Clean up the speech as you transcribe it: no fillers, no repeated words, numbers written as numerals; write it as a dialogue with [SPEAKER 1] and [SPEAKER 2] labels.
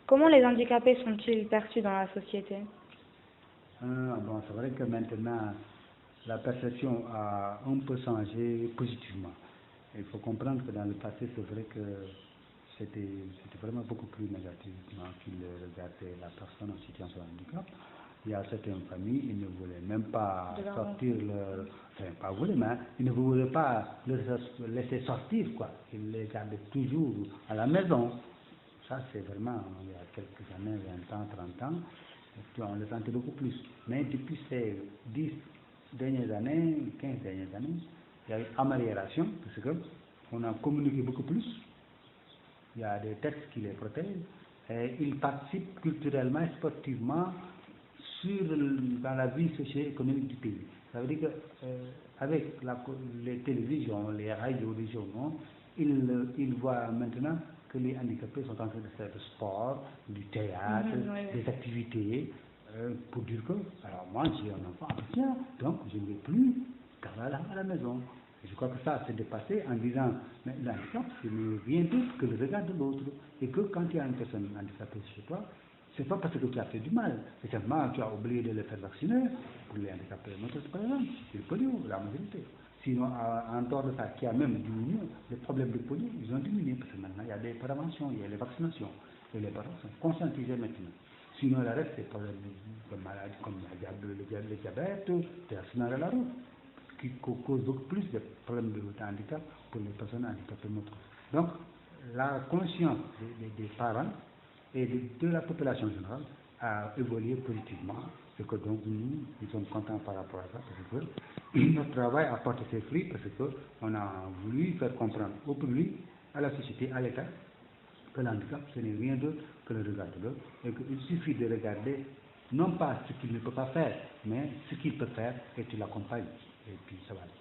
[SPEAKER 1] Comment les handicapés sont-ils perçus dans la société?
[SPEAKER 2] Bon, c'est vrai que maintenant, la perception a un peu changé positivement. Il faut comprendre que dans le passé, c'est vrai que c'était vraiment beaucoup plus négativement qu'ils regardaient la personne en situation de handicap. Il y a certaines familles, ils ne voulaient même pas sortir leur... Enfin, pas voulaient, mais ils ne voulaient pas les laisser sortir, quoi. Ils les gardaient toujours à la maison. Ça, c'est vraiment, il y a quelques années, 20 ans, 30 ans, on le sentait beaucoup plus. Mais depuis ces 10 dernières années, 15 dernières années, il y a une amélioration, parce qu'on a communiqué beaucoup plus. Il y a des textes qui les protègent. Et ils participent culturellement et sportivement dans la vie socio-économique du pays. Ça veut dire qu'avec les télévisions, les radios, les journaux, ils voient maintenant que les handicapés sont en train de faire du sport, du théâtre, des activités, pour dire que, alors moi j'ai un enfant ancien, donc je ne vais plus garder à la maison. Et je crois que ça s'est dépassé en disant, mais l'handicap, ce n'est rien d'autre que le regard de l'autre. Et que quand il y a une personne handicapée chez toi, c'est pas parce que tu as fait du mal, c'est simplement que tu as oublié de les faire vacciner pour les handicapés moteurs, par exemple, c'est le polio, la majorité. Sinon, en dehors de ça, qui a même diminué, les problèmes de polio, ils ont diminué, parce que maintenant, il y a des préventions, il y a les vaccinations, et les parents sont conscientisés maintenant. Sinon, le reste, c'est problèmes de maladies comme le diabète, c'est l'accident de la route, qui cause beaucoup plus de problèmes de handicap pour les personnes handicapées moteurs. Donc, la conscience des parents et de la population générale a évolué positivement. C'est que donc nous sommes contents par rapport à ça, parce que notre travail a porté ses fruits, parce qu'on a voulu faire comprendre au public, à la société, à l'État, que l'handicap, ce n'est rien d'autre que le regard de l'autre, et qu'il suffit de regarder, non pas ce qu'il ne peut pas faire, mais ce qu'il peut faire, et tu l'accompagnes, et puis ça va aller.